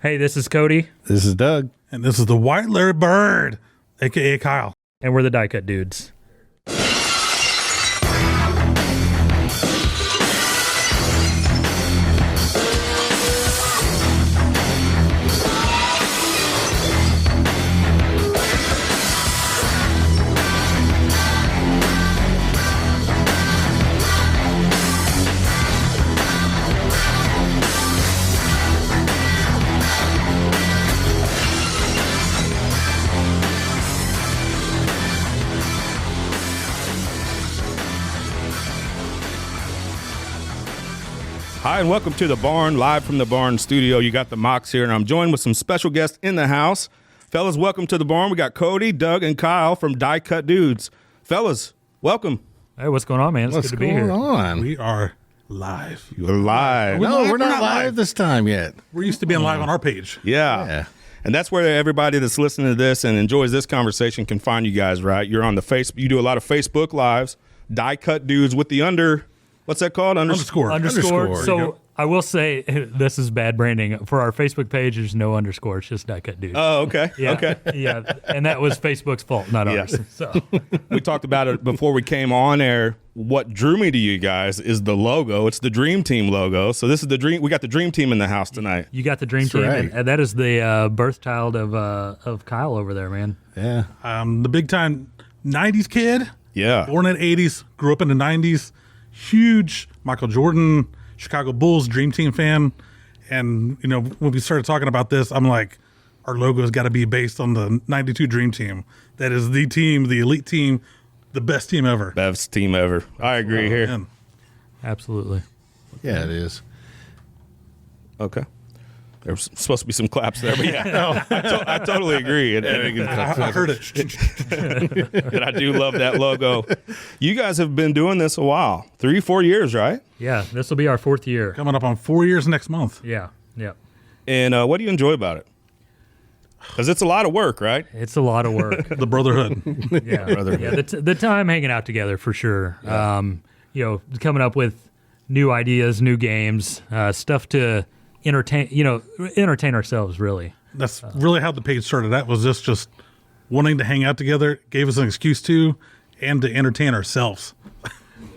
Hey, this is Cody. This is Doug. And this is the White Larry Bird, a.k.a. Kyle. And we're the Diecut Dudes. Hi, and welcome to The Barn, live from the Barn studio. You got the Mox here, and I'm joined with some special guests in the house. Fellas, welcome to The Barn. We got Cody, Doug, and Kyle from Diecut Dudes. Fellas, welcome. Hey, what's going on, man? What's good to be here. going on? We are live. You're live. No, live? we're not live this time yet. We're used to being live on our page. Yeah. And that's where everybody that's listening to this and enjoys this conversation can find you guys, right? You're on the Facebook. You do a lot of Facebook lives. Diecut Dudes with the what's that called? Underscore. So I will say this is bad branding. For our Facebook page, there's no underscore. It's just Diecut Dudes. Oh, okay. Yeah, Okay. Yeah, and that was Facebook's fault, not ours. So We talked about it before we came on air. What drew me to you guys is the logo. It's the Dream Team logo. So this is the Dream. We got the Dream Team in the house tonight. you got the dream team, right. and that is the birth child of Kyle over there, man. Yeah. The big time 90s kid. Yeah. Born in the 80s, grew up in the 90s. Huge Michael Jordan, Chicago Bulls Dream Team fan. And, you know, when we started talking about this, I'm like, our logo has got to be based on the 92 Dream Team. That is the team, the elite team, the best team ever. Best team ever. I agree here. Man. Absolutely. Yeah, it is. Okay. There's supposed to be some claps there, but yeah, no, I totally agree. And I heard it. and I do love that logo. You guys have been doing this a while, 3-4 years, right? Yeah, this will be our fourth year. Coming up on 4 years next month. Yeah. And what do you enjoy about it? Because it's a lot of work, right? It's a lot of work. The brotherhood. Yeah, the time hanging out together for sure. Yeah. Coming up with new ideas, new games, stuff to entertain ourselves. Really, That's really how the page started. That was just wanting to hang out together, gave us an excuse to, and to entertain ourselves.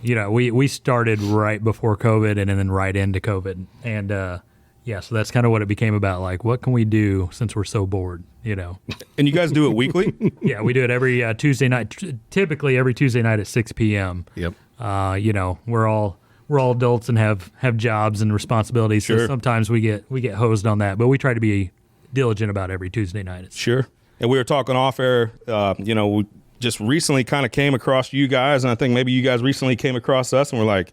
we started right before COVID and then right into COVID, and so that's kind of what it became about. Like, what can we do since we're so bored? And you guys do it weekly? Yeah, we do it every Tuesday night. Typically, every Tuesday night at 6 p.m. Yep. We're all adults and have jobs and responsibilities. Sure. So sometimes we get hosed on that, but we try to be diligent about every Tuesday night. Sure. And we were talking off air, we just recently kind of came across you guys, and I think maybe you guys recently came across us, and we're like,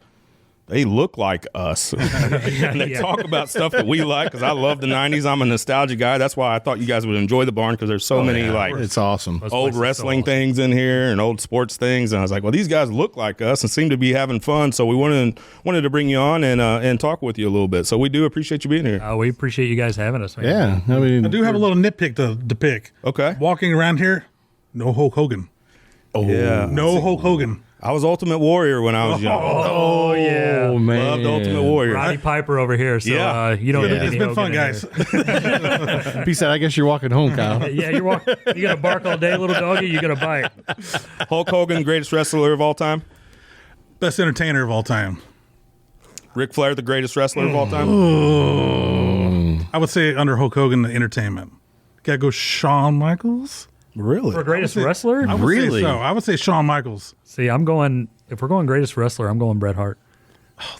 they look like us. And they talk about stuff that we like, because I love the 90s. I'm a nostalgia guy. That's why I thought you guys would enjoy the barn, because there's so many It's awesome. old wrestling things in here and old sports things. And I was like, well, these guys look like us and seem to be having fun. So we wanted to bring you on and talk with you a little bit. So we do appreciate you being here. We appreciate you guys having us, man. Yeah. I I do have a little nitpick to pick. Okay. Walking around here, no Hulk Hogan. Oh, yeah. No Hulk Hogan. I was Ultimate Warrior when I was young. Oh, yeah. Oh, man. Loved Ultimate Warrior. Roddy Piper over here. So Yeah. you don't need It's any been Hogan fun, in guys. here. Peace out. I guess you're walking home, Kyle. Yeah, you gonna bark all day, little doggy. You gonna bite. Hulk Hogan, greatest wrestler of all time. Best entertainer of all time. Ric Flair, the greatest wrestler of all time. I would say under Hulk Hogan, the entertainment. Gotta go Shawn Michaels. Really? For greatest wrestler? I would Really? say so. I would say Shawn Michaels. See, if we're going greatest wrestler, I'm going Bret Hart.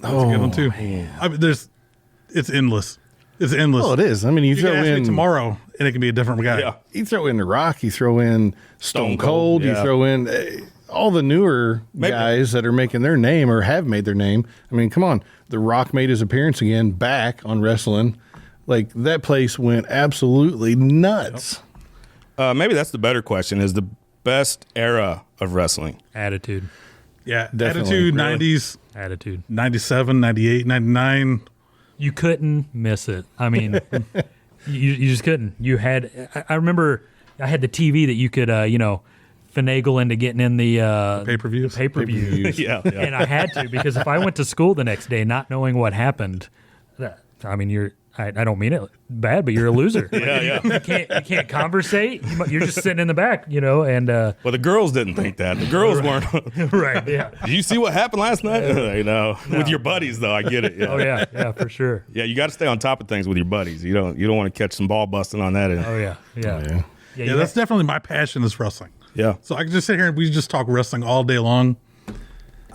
That was a good one, too. It's endless. It's endless. Well, it is. I mean, you You throw can ask me in tomorrow, and it can be a different guy. Yeah. You throw in The Rock. You throw in Stone Cold. yeah. You throw in all the newer Maybe. guys that are making their name or have made their name. I mean, come on. The Rock made his appearance again back on wrestling. Like, that place went absolutely nuts. Maybe that's the better question, is the best era of wrestling. Attitude. Yeah. Definitely. Attitude, Really. 90s, Attitude. 97, 98, 99. You couldn't miss it. I mean, you just couldn't. You had. I remember I had the TV that you could, finagle into getting in the Pay-per-views. Pay-per-views. Yeah. And I had to, because if I went to school the next day not knowing what happened, I I don't mean it bad, but you're a loser. Yeah. You can't conversate. You're just sitting in the back, and Well, the girls didn't think that. The girls weren't. right, yeah. Did you see what happened last night? No. With your buddies, though, I get it. Yeah. Oh yeah, for sure. Yeah, you got to stay on top of things with your buddies. You don't want to catch some ball busting on that end. Oh yeah. Yeah, that's definitely my passion is wrestling. Yeah. So I could just sit here and we just talk wrestling all day long.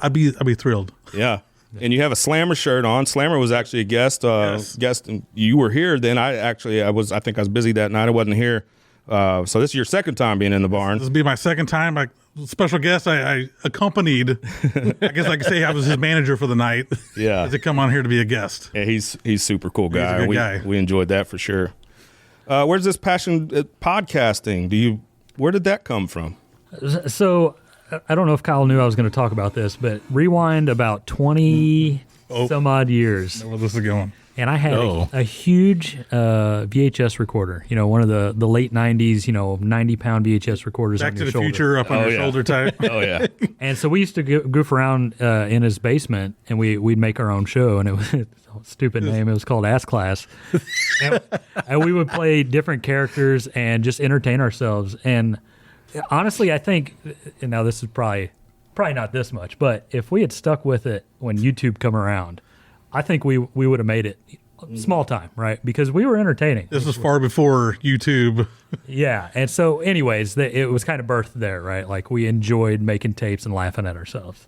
I'd be thrilled. Yeah. And you have a Slammer shirt on. Slammer was actually a guest. Yes. And you were here then. I think I was busy that night. I wasn't here. So this is your second time being in the barn. This will be my second time. Special guest. I accompanied. I guess I could say I was his manager for the night. Yeah. To come on here to be a guest. Yeah, he's super cool guy. He's a good guy. We enjoyed that for sure. Where's this passion podcasting? Where did that come from? So I don't know if Kyle knew I was going to talk about this, but rewind about 20 some odd years, Where this is going. and I had a huge VHS recorder. One of the late 90s, 90-pound VHS recorders Back on to your the shoulder. future up on your shoulder type. Oh, yeah. And so we used to goof around in his basement, and we'd make our own show, and it was a stupid name. It was called Ass Class. and we would play different characters and just entertain ourselves. And honestly, I think, and now this is probably not this much, but if we had stuck with it when YouTube come around, I think we would have made it small time, right? Because we were entertaining. This was far before YouTube. Yeah. And so anyways, it was kind of birthed there, right? Like we enjoyed making tapes and laughing at ourselves.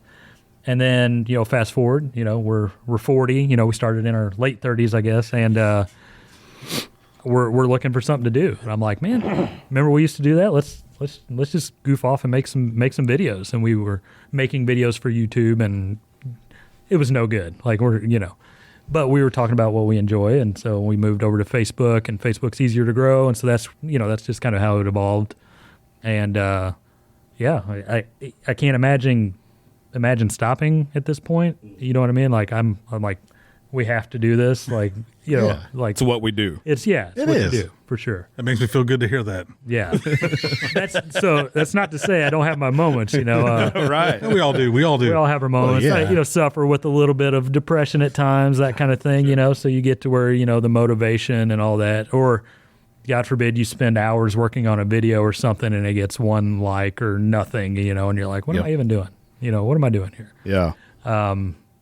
And then, fast forward, we're 40, we started in our late 30s, I guess. And we're looking for something to do. And I'm like, man, remember we used to do that? Let's just goof off and make some videos. And we were making videos for YouTube, and it was no good. Like but we were talking about what we enjoy, and so we moved over to Facebook, and Facebook's easier to grow, and so that's just kind of how it evolved. And I can't imagine stopping at this point. You know what I mean? Like I'm like, we have to do this. Like like It's what we do. it's what is. you do for sure. It makes me feel good to hear that. Yeah, that's not to say I don't have my moments. Right. We all do. We all do. We all have our moments. yeah. I, suffer with a little bit of depression at times, that kind of thing. So you get to where the motivation and all that, or God forbid you spend hours working on a video or something and it gets one like or nothing. And you're like, what am I even doing? What am I doing here? Yeah.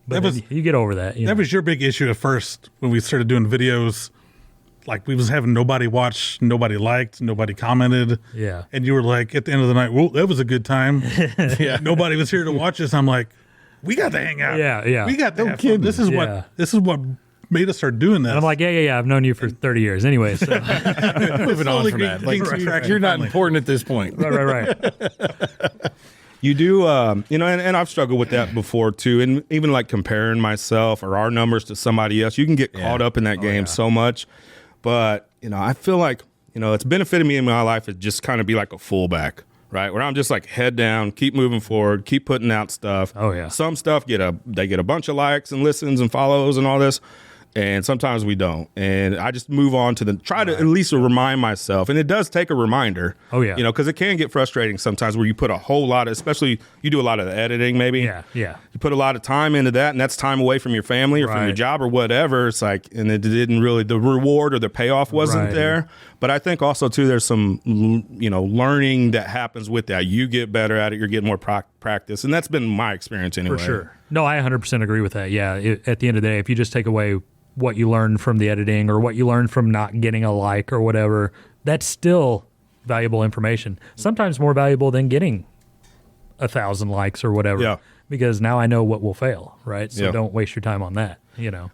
But you get over that. That was your big issue at first when we started doing videos. Like we was having nobody watch, nobody liked, nobody commented. Yeah. And you were like, at the end of the night, well, that was a good time. Yeah. Nobody was here to watch us. I'm like, we got to hang out. Yeah. We got to have kidding. fun. This is Yeah. what made us start doing this. And I'm like, yeah. I've known you for 30 years. Anyway, so. Moving on Slowly from that. getting some traction You're not finally. important at this point. right. You do, and I've struggled with that before too. And even like comparing myself or our numbers to somebody else, you can get caught up in that game so much. But, I feel like, it's benefited me in my life to just kind of be like a fullback, right? Where I'm just like head down, keep moving forward, keep putting out stuff. Oh, yeah. Some stuff they get a bunch of likes and listens and follows and all this. And sometimes we don't. And I just move on to try to at least remind myself. And it does take a reminder. Oh, yeah. Because it can get frustrating sometimes where you put a whole lot of, especially you do a lot of the editing maybe. Yeah. You put a lot of time into that, and that's time away from your family or from your Right. job or whatever. It's like, and it didn't really, the reward or the payoff wasn't Right. there. But I think also too, there's some, learning that happens with that. You get better at it. You're getting more practice. And that's been my experience anyway. For sure. No, I 100% agree with that. Yeah. At the end of the day, if you just take away what you learned from the editing or what you learned from not getting a like or whatever, that's still valuable information. Sometimes more valuable than getting 1,000 likes or whatever. Yeah. Because now I know what will fail, right? So Yeah. don't waste your time on that,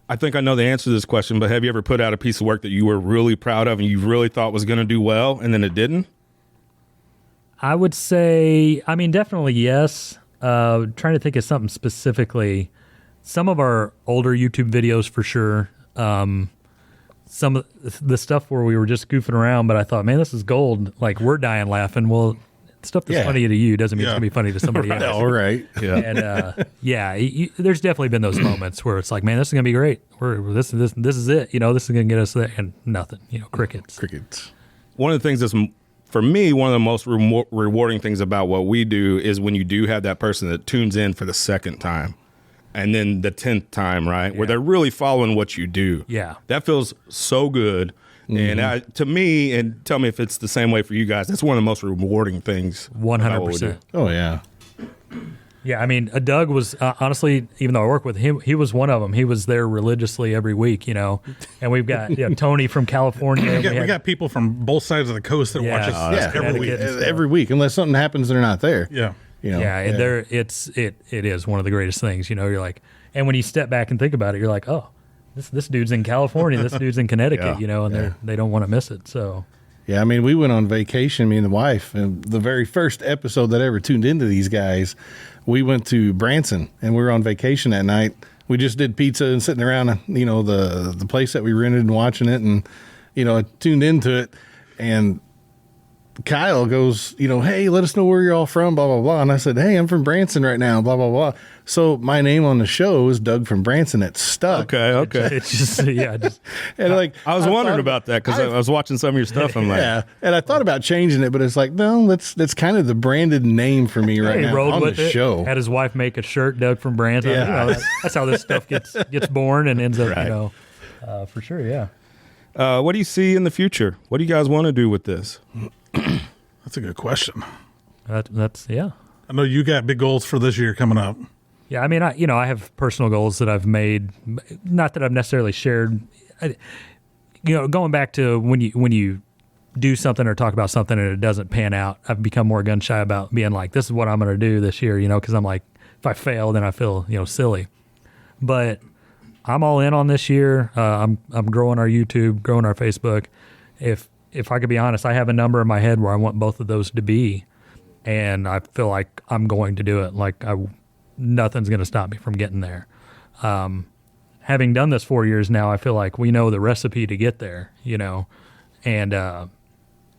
I think I know the answer to this question, but have you ever put out a piece of work that you were really proud of and you really thought was going to do well and then it didn't? I would say, definitely yes. Trying to think of something specifically. Some of our older YouTube videos for sure. Some of the stuff where we were just goofing around, but I thought, man, this is gold. Like we're dying laughing. Well, stuff that's funny to you doesn't mean it's gonna be funny to somebody else. All right. Yeah. And there's definitely been those moments where it's like, man, this is gonna be great. This is it. This is gonna get us there, and nothing. Crickets. Crickets. One of the things that's, for me, one of the most rewarding things about what we do is when you do have that person that tunes in for the second time. and then the 10th time, right? Where Yeah. they're really following what you do. Yeah. That feels so good. And to me, and tell me if it's the same way for you guys, that's one of the most rewarding things. about what we do. 100%. Oh yeah. Yeah, I mean, Doug was honestly, even though I work with him, he was one of them. He was there religiously every week, you know. And we've got Tony from California. We got people from both sides of the coast that Yeah. watch us Yeah, every week. every week, unless something happens, they're not there. Yeah. You know, Yeah, and it is one of the greatest things, you know. You're like, and when you step back and think about it, you're like, oh, this dude's in California, this dude's in Connecticut, Yeah. you know, and they don't want to miss it. So Yeah, I mean, we went on vacation, me and the wife, and the very first episode that I ever tuned into these guys, we went to Branson, and we were on vacation that night. We just did pizza and sitting around, you know, the place that we rented and watching it, and, you know, I tuned into it, and Kyle goes, you know, hey, let us know where you're all from, blah, blah, blah. And I said, hey, I'm from Branson right now, blah, blah, blah. So my name on the show is Doug from Branson. It stuck. Okay. it's just, And like, I was wondering thought- about that because I was watching some of your stuff. I'm like, Yeah, and I thought about changing it, but it's like, no, that's kind of the branded name for me right he now rolled on with the it. show. Had his wife make a shirt, Doug from Branson. Yeah. You know, that's how this stuff gets born and ends up, Right. you know, for sure. Yeah. what do you see in the future? What do you guys want to do with this? That's a good question. That's yeah. I know you got big goals for this year coming up. Yeah, I mean, I have personal goals that I've made, not that I've necessarily shared. Going back to when you do something or talk about something and it doesn't pan out, I've become more gun shy about being like, this is what I'm going to do this year, you know, because I'm like, if I fail, then I feel, you know, silly. But I'm all in on this year. I'm growing our YouTube, growing our Facebook. If I could be honest, I have a number in my head where I want both of those to be, and I feel like I'm going to do it. Like nothing's going to stop me from getting there. Having done this 4 years now, I feel like we know the recipe to get there, you know, and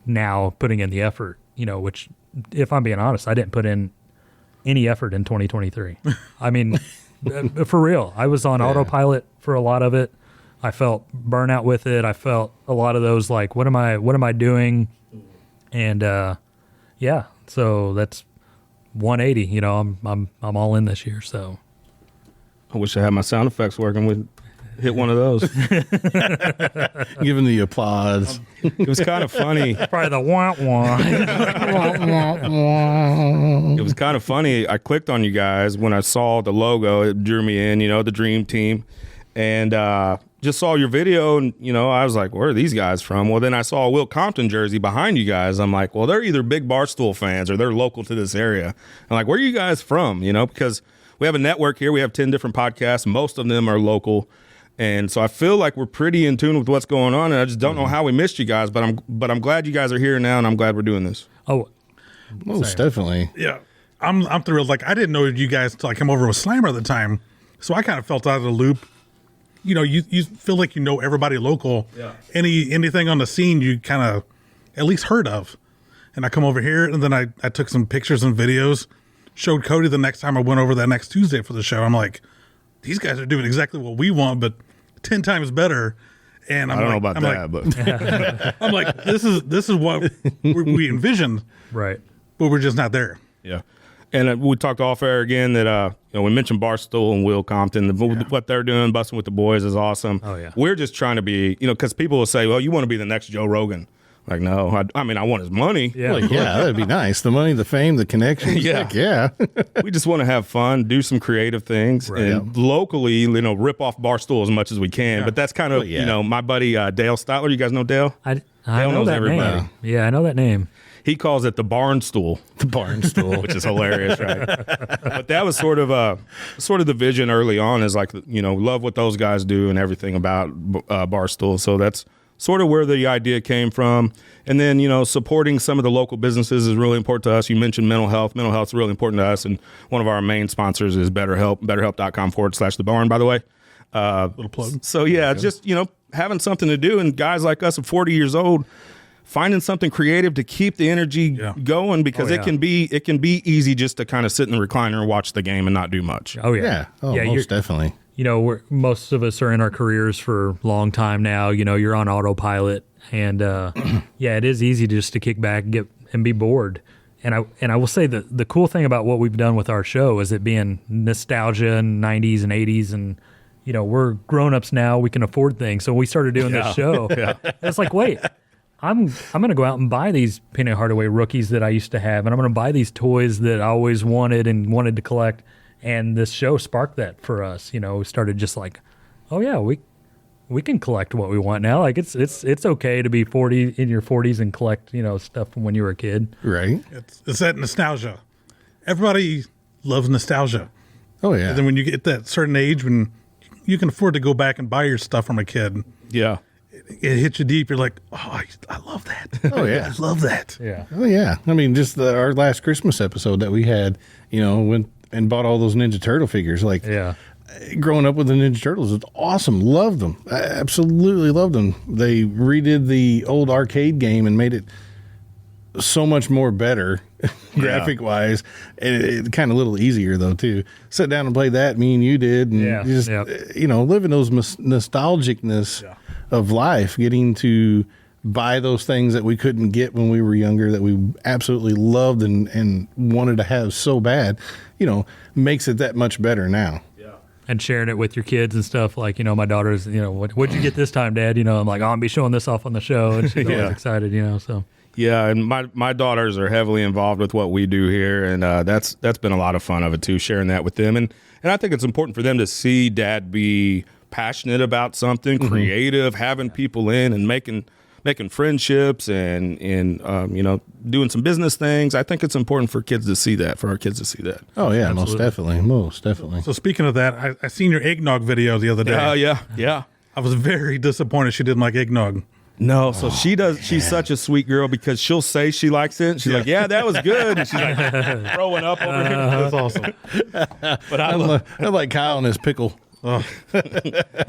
now putting in the effort, you know, which, if I'm being honest, I didn't put in any effort in 2023. I mean, for real, I was on autopilot for a lot of it. I felt burnout with it. I felt a lot of those like, what am I doing? And yeah, so that's 180. You know, I'm all in this year. So I wish I had my sound effects working. We'd hit one of those. Giving the applause. It was kind of funny. probably the wah wah. It was kind of funny. I clicked on you guys when I saw the logo. It drew me in, you know, the Dream Team. And just saw your video, and, you know, I was like, where are these guys from? Well, then I saw a Will Compton jersey behind you guys. I'm like, well, they're either big Barstool fans or they're local to this area. I'm like, where are you guys from? You know, because we have a network here. We have 10 different podcasts. Most of them are local. And so I feel like we're pretty in tune with what's going on. And I just don't know how we missed you guys, but I'm glad you guys are here now, and I'm glad we're doing this. Oh, Most definitely. Yeah. I'm thrilled. Like, I didn't know you guys until I came over with Slammer at the time. So I kind of felt out of the loop. You know, you feel like you know everybody local. Yeah. Anything on the scene you kind of at least heard of. And I come over here, and then I took some pictures and videos, showed Cody the next time I went over that next Tuesday for the show. I'm like, these guys are doing exactly what we want, but 10 times better. And I don't know about that, but I'm like, this is what we envisioned, right. but we're just not there. Yeah. And we talked off air again that, you know, we mentioned Barstool and Will Compton. What they're doing, busting with the boys, is awesome. Oh, yeah. We're just trying to be, you know, because people will say, well, you want to be the next Joe Rogan. Like, no, I mean, I want his money. Yeah. Like, yeah, that'd be nice. The money, the fame, the connections. Yeah. Heck yeah. We just want to have fun, do some creative things, and locally, you know, rip off Barstool as much as we can. Yeah. But that's kind of, you know, my buddy Dale Styler. You guys know Dale? I Dale know knows that everybody. name. Yeah, I know that name. He calls it the barn stool. The barn stool. Which is hilarious, right? But that was sort of the vision early on, is like, you know, love what those guys do and everything about Barstool. So that's sort of where the idea came from. And then, you know, supporting some of the local businesses is really important to us. You mentioned mental health. Mental health is really important to us. And one of our main sponsors is BetterHelp, betterhelp.com/the barn, by the way. Little plug. So, yeah, just, you know, having something to do. And guys like us at 40 years old, finding something creative to keep the energy going, because it can be easy just to kind of sit in the recliner and watch the game and not do much. Oh, yeah. Yeah. Oh, yeah, most definitely. You know, most of us are in our careers for a long time now. You know, you're on autopilot, and yeah, it is easy just to kick back and be bored. I will say that the cool thing about what we've done with our show is it being nostalgia and 90s and 80s, and we're grown-ups now, we can afford things. So we started doing this show. It's like, wait, I'm going to go out and buy these Penny Hardaway rookies that I used to have, and I'm going to buy these toys that I always wanted to collect. And this show sparked that for us. We started just like, oh yeah, we can collect what we want now. Like it's okay to be 40 in your 40s and collect, stuff from when you were a kid. Right. It's that nostalgia. Everybody loves nostalgia. Oh yeah. And then when you get that certain age when you can afford to go back and buy your stuff from a kid, Yeah. it hits you deep. You're like, oh, I love that. Oh yeah. I love that. Yeah. Oh yeah. I mean, just our last Christmas episode that we had, went and bought all those Ninja Turtle figures. Like, Yeah. growing up with the Ninja Turtles, it's awesome. Loved them. I absolutely loved them. They redid the old arcade game and made it so much more better graphic wise, and it kind of a little easier though too. Sit down and play that, me and you did, and just living those nostalgicness of life, getting to buy those things that we couldn't get when we were younger that we absolutely loved and wanted to have so bad, makes it that much better now. And sharing it with your kids and stuff. Like, my daughter's, what'd you get this time, Dad? I'm like, I'm be showing this off on the show, and she's always excited, so. Yeah, and my daughters are heavily involved with what we do here, and that's been a lot of fun of it too, sharing that with them. And I think it's important for them to see Dad be passionate about something, creative, having people in and making friendships and doing some business things. I think it's important for our kids to see that. Oh yeah, most definitely. So speaking of that, I seen your eggnog video the other day. Yeah. I was very disappointed she didn't like eggnog. No, so she does. She's such a sweet girl because she'll say she likes it. She's like, yeah, that was good. And she's like throwing up over here. That's awesome. But I like Kyle and his pickle.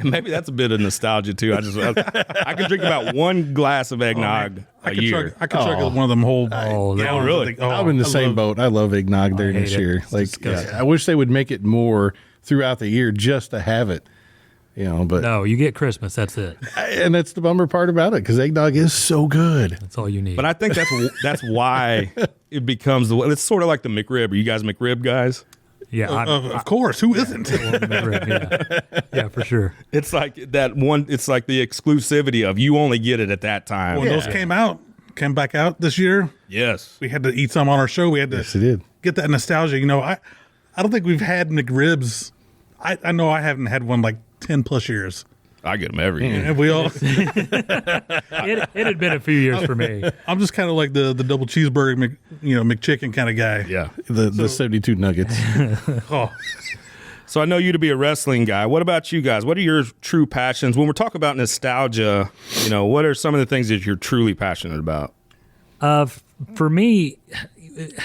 Maybe that's a bit of nostalgia too. I can drink about one glass of eggnog a year. I could chug one of them whole. Really? I'm in the same boat. I love eggnog during this year. I wish they would make it more throughout the year just to have it. But No, you get Christmas. That's it. and that's the bummer part about it because eggnog is so good. That's all you need. But I think that's why it becomes it's sort of like the McRib. Are you guys McRib guys? Yeah, of course. Who isn't? Yeah, for sure. It's like that one. It's like the exclusivity of you only get it at that time. When those came back out this year. Yes, we had to eat some on our show. We had to get that nostalgia. I don't think we've had McRibs. I know I haven't had one like 10 plus years. I get them every year. And we all. It had been a few years for me. I'm just kind of like the double cheeseburger, McChicken kind of guy. Yeah, the 72 nuggets. So I know you to be a wrestling guy. What about you guys? What are your true passions? When we're talking about nostalgia, what are some of the things that you're truly passionate about? For me,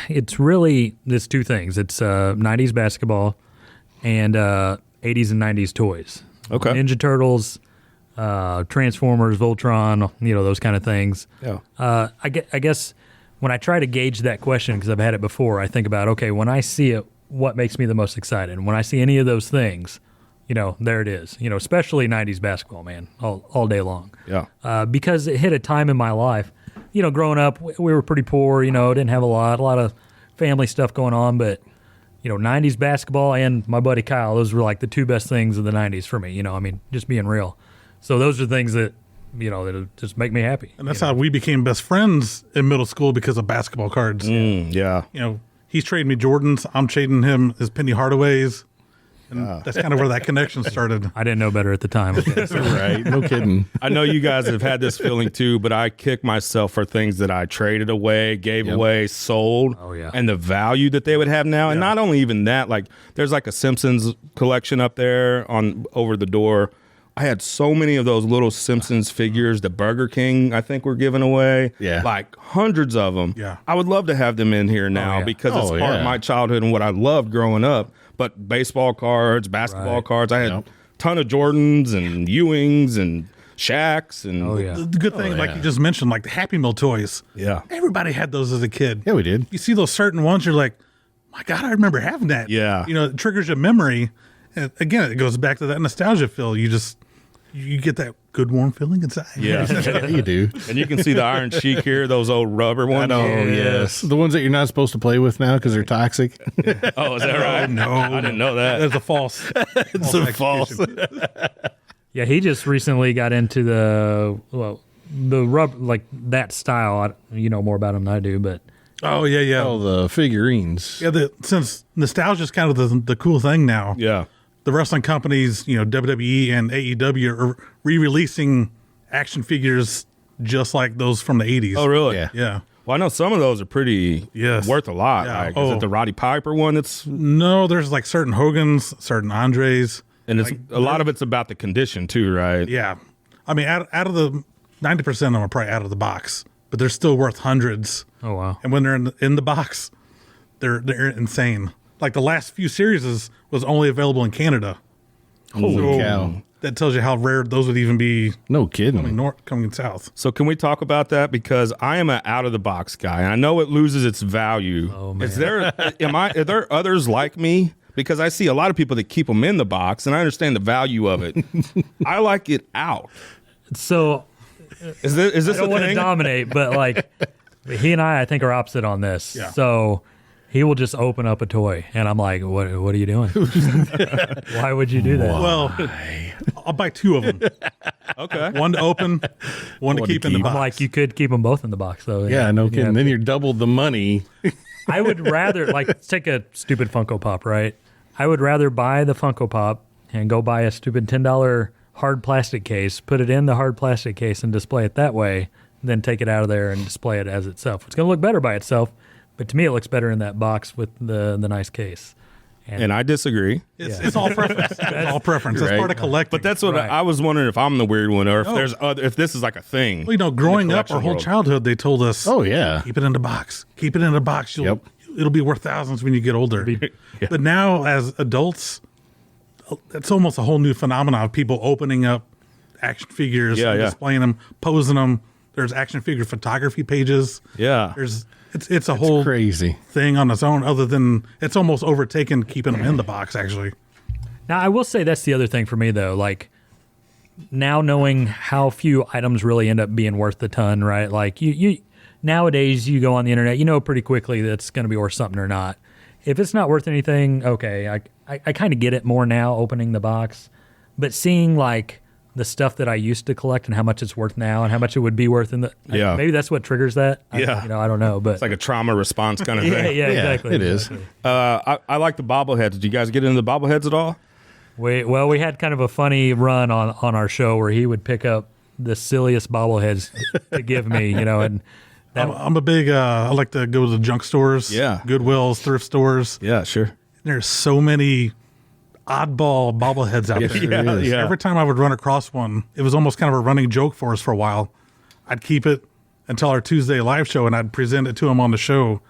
it's two things. It's 90s basketball and 80s and 90s toys. Okay. Ninja Turtles, Transformers, Voltron, those kind of things. Yeah. I guess when I try to gauge that question, because I've had it before, I think about, okay, when I see it, what makes me the most excited? When I see any of those things, there it is. Especially 90s basketball, man, all day long. Yeah. Because it hit a time in my life. Growing up, we were pretty poor, didn't have a lot of family stuff going on, but 90s basketball and my buddy Kyle, those were like the two best things of the 90s for me, just being real. So those are things that, that just make me happy. And that's how we became best friends in middle school because of basketball cards. Yeah. He's trading me Jordans. I'm trading him his Penny Hardaways. And that's kind of where that connection started. I didn't know better at the time. Right. No kidding. I know you guys have had this feeling too, but I kick myself for things that I traded away, gave away, sold, and the value that they would have now. And not only even that, like there's like a Simpsons collection up there over the door. I had so many of those little Simpsons figures. The Burger King, I think, were given away. Yeah. Like hundreds of them. Yeah. I would love to have them in here now because it's part of my childhood and what I loved growing up. But baseball cards, basketball cards, I had a ton of Jordans and Ewings and Shaqs. And The good thing, like you just mentioned, like the Happy Meal toys. Yeah. Everybody had those as a kid. Yeah, we did. You see those certain ones, you're like, my God, I remember having that. Yeah. It triggers your memory. And again, it goes back to that nostalgia feel. You just, You get that good warm feeling inside. Yeah. Yeah, you do. And you can see the iron cheek here, those old rubber ones. Oh, yes. The ones that you're not supposed to play with now because they're toxic. Oh, is that right? No, I didn't know that. That's a false. It's a false. Yeah, he just recently got into the rub, like that style. You know more about him than I do, but Oh yeah. Oh, the figurines. Yeah, since nostalgia is kind of the cool thing now. Yeah. The wrestling companies, WWE and AEW, are re-releasing action figures just like those from the 80s. Oh, really? Yeah. Yeah. Well, I know some of those are pretty worth a lot. Yeah. Like, is it the Roddy Piper one that's... No, there's like certain Hogans, certain Andres. And it's a lot of it's about the condition too, right? Yeah. I mean, out of the 90% of them are probably out of the box, but they're still worth hundreds. oh wow. And when they're in the box, they're insane. Like the last few series was only available in Canada. Holy cow. That tells you how rare those would even be No kidding. coming south. So can we talk about that? Because I am an out of the box guy, and I know it loses its value. Oh, man. Is there? Are there others like me? Because I see a lot of people that keep them in the box, and I understand the value of it. I like it out. So Is this I don't a want to thing? dominate, but like he and I think are opposite on this. Yeah. So he will just open up a toy, and I'm like, "What are you doing? Why would you do that?" Well, I'll buy two of them. Okay. One to open, one to keep in the keep. box. I'm like, you could keep them both in the box, though. Yeah, no kidding. Yeah. Then you're doubled the money. I would rather like take a stupid Funko Pop, right? I would rather buy the Funko Pop and go buy a stupid $10 hard plastic case, put it in the hard plastic case, and display it that way, than take it out of there and display it as itself. It's going to look better by itself, but to me, it looks better in that box with the nice case. And I disagree. It's all preference. It's all preference. That's Right. part of collecting. But that's what Right. I was wondering if I'm the weird one, or if No. there's if this is like a thing. Well, growing up, collection our whole world. childhood, they told us, Oh, yeah. keep it in the box. Keep it in the box. Yep. It'll be worth thousands when you get older. But now, as adults, it's almost a whole new phenomenon of people opening up action figures, Yeah, and yeah. displaying them, posing them. There's action figure photography pages. Yeah. It's a whole Crazy. thing on its own. Other than it's almost overtaken keeping them in the box. Actually, Now, I will say that's the other thing for me, though. Like, now knowing how few items really end up being worth a ton, right? Like, you nowadays, you go on the internet, you know pretty quickly that it's going to be worth something or not. If it's not worth anything, okay, I kind of get it more now opening the box. But seeing, like, the stuff that I used to collect and how much it's worth now and how much it would be worth in the... Yeah. maybe that's what triggers that. Yeah. I don't know, but... It's like a trauma response kind of yeah, thing. yeah, exactly. it is. exactly. I like the bobbleheads. Did you guys get into the bobbleheads at all? We had kind of a funny run on our show where he would pick up the silliest bobbleheads to give me, and I'm a big. I like to go to the junk stores. Yeah. Goodwills, thrift stores. Yeah, sure. There's so many oddball bobbleheads out there. yeah. Every time I would run across one, it was almost kind of a running joke for us for a while. I'd keep it until our Tuesday live show, and I'd present it to him on the show.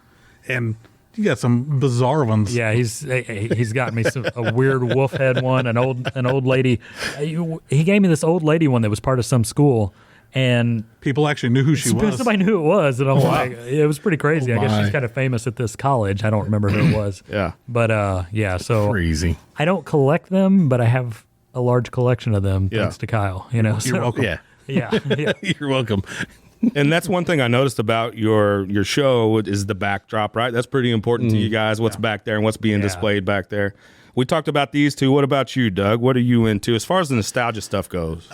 And you got some bizarre ones. yeah, he's got me a weird wolf head one, an old lady. He gave me this old lady one that was part of some school, and People actually knew who she was. somebody knew who it was, and I'm like, it was pretty crazy. I guess my. she's kind of famous at this college. I don't remember who it was. Yeah. But yeah, so Crazy. I don't collect them, but I have a large collection of them Yeah. thanks to Kyle. So, You're welcome. Yeah. Yeah. You're welcome. And that's one thing I noticed about your show is the backdrop, right? That's pretty important to you guys, what's back there and what's being displayed back there. We talked about these two. What about you, Doug? What are you into as far as the nostalgia stuff goes?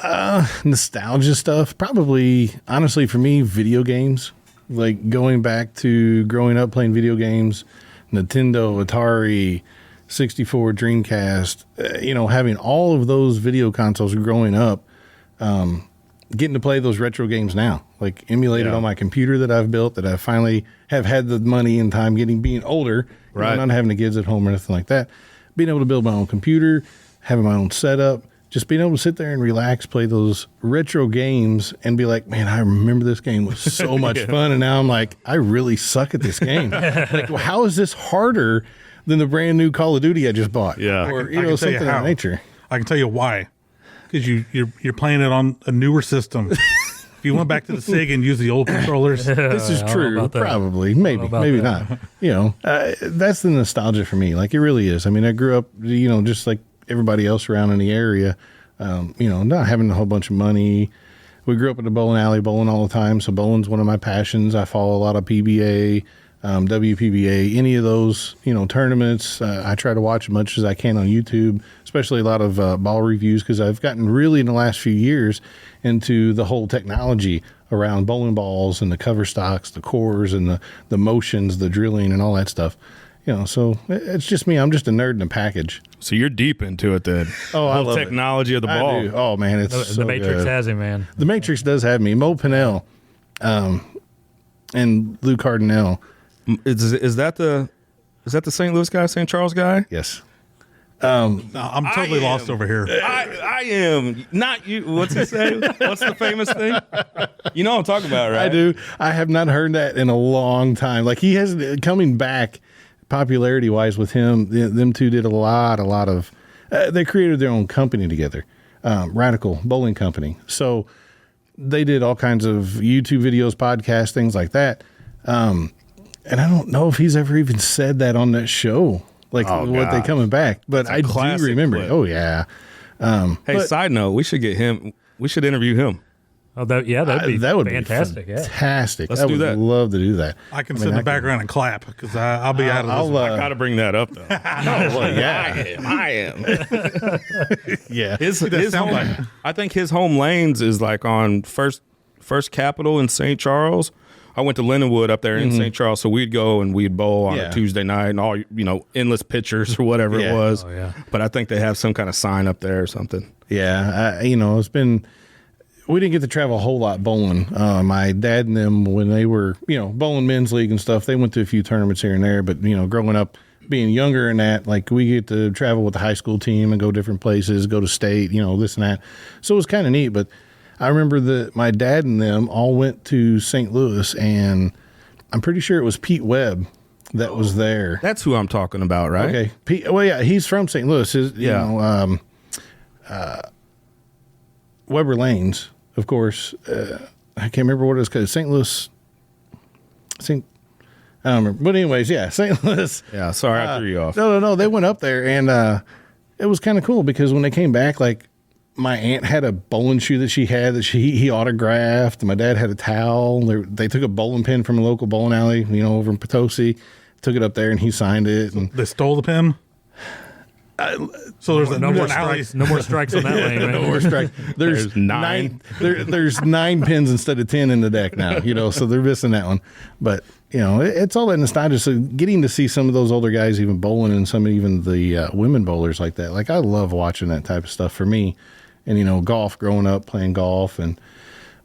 Nostalgia stuff, probably, honestly, for me, video games. Like going back to growing up playing video games, Nintendo, Atari, 64, Dreamcast, having all of those video consoles growing up, getting to play those retro games now, like emulated Yeah. on my computer that I've built, that I finally have had the money and time being older, Right. not having the kids at home or anything like that. Being able to build my own computer, having my own setup, just being able to sit there and relax, play those retro games and be like, man, I remember this game was so much fun. And now I'm like, I really suck at this game. Like, well, how is this harder than the brand new Call of Duty I just bought? Yeah. Or, I can tell you something of how. that nature. I can tell you why. Because you're playing it on a newer system. If you went back to the Sega and used the old controllers, This is I don't know true. about that. Probably. Maybe. about Maybe that. not. That's the nostalgia for me. Like, it really is. I mean, I grew up, just like everybody else around in the area, Not having a whole bunch of money. We grew up in the bowling alley, bowling all the time. So bowling's one of my passions. I follow a lot of PBA, WPBA, any of those, tournaments. I try to watch as much as I can on YouTube, especially a lot of ball reviews, because I've gotten really in the last few years into the whole technology around bowling balls and the cover stocks, the cores and the motions, the drilling and all that stuff. So it's just me. I'm just a nerd in a package. So you're deep into it then. Oh, I the love technology of the ball. I do. Oh man, it's so The Matrix good. has him, man. The Matrix does have me. Mo Pinnell, and Lou Cardinale. Is that the St. Louis guy, St. Charles guy? Yes. No, I'm totally lost over here. I am not you. What's he say? What's the famous thing? You know what I'm talking about, right? I do. I have not heard that in a long time. Like he has coming back popularity wise with him. Them two did a lot of. They created their own company together, Radical Bowling Company. So they did all kinds of YouTube videos, podcasts, things like that. And I don't know if he's ever even said that on that show, like what they coming back. But I do remember. Clip. Oh yeah. Hey, side note, we should get him. We should interview him. Oh, that'd be that would fantastic. Be fantastic. Let's I do would that. love to do that. I can sit in the background and clap because I'll be out of this. I got to bring that up though. I am. Yeah. His sound home, like- I think his home lanes is like on First Capital in St. Charles. I went to Lindenwood up there in St. Charles, so we'd go and we'd bowl on a Tuesday night and all endless pictures or whatever it was. Oh, yeah. But I think they have some kind of sign up there or something. Yeah. It's been. We didn't get to travel a whole lot bowling. My dad and them, when they were, bowling men's league and stuff, they went to a few tournaments here and there. But, growing up, being younger and that, like we get to travel with the high school team and go different places, go to state, this and that. So it was kind of neat. But I remember that my dad and them all went to St. Louis, and I'm pretty sure it was Pete Webb that was there. That's who I'm talking about, right? Okay. Pete, well, yeah, he's from St. Louis. Weber Lanes, of course. I can't remember what it was called. St. Louis. I don't remember. But anyways, yeah, St. Louis. Yeah, sorry I threw you off. No. They went up there, and it was kind of cool because when they came back, like my aunt had a bowling shoe that she had that he autographed. And my dad had a towel. They took a bowling pin from a local bowling alley, over in Potosi. Took it up there, and he signed it. And They stole the pin. So there's No more an alley. strikes. No more strikes on that lane, man. no more strike. There's nine. There's 9 pins instead of 10 in the deck now. So they're missing that one. But it's all that nostalgia. So getting to see some of those older guys even bowling, and even the women bowlers like that. Like I love watching that type of stuff. For me, and golf. Growing up playing golf and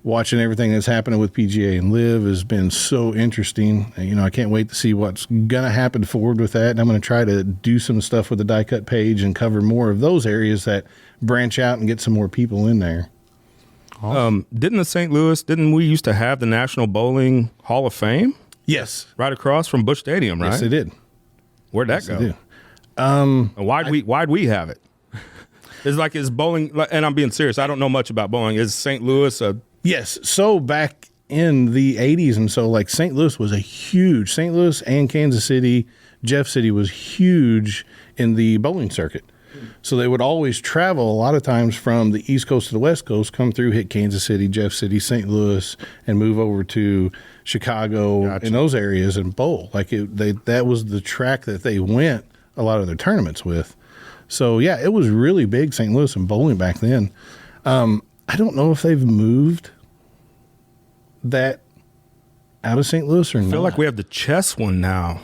watching everything that's happening with PGA and Live has been so interesting. And, I can't wait to see what's going to happen forward with that. And I'm going to try to do some stuff with the Diecut page and cover more of those areas that branch out and get some more people in there. Didn't we used to have the National Bowling Hall of Fame Yes. right across from Busch Stadium, right? Yes, they did. Where'd that They go? do. And why'd we have it? Is bowling, and I'm being serious, I don't know much about bowling. Is St. Louis Yes. So back in the 80s and so, like St. Louis was St. Louis and Kansas City, Jeff City was huge in the bowling circuit. So they would always travel a lot of times from the East Coast to the West Coast, come through, hit Kansas City, Jeff City, St. Louis, and move over to Chicago and those areas and bowl. Like that was the track that they went a lot of their tournaments with. So yeah, it was really big, St. Louis and bowling back then. I don't know if they've moved that out of St. Louis or not. I feel like we have the chess one now,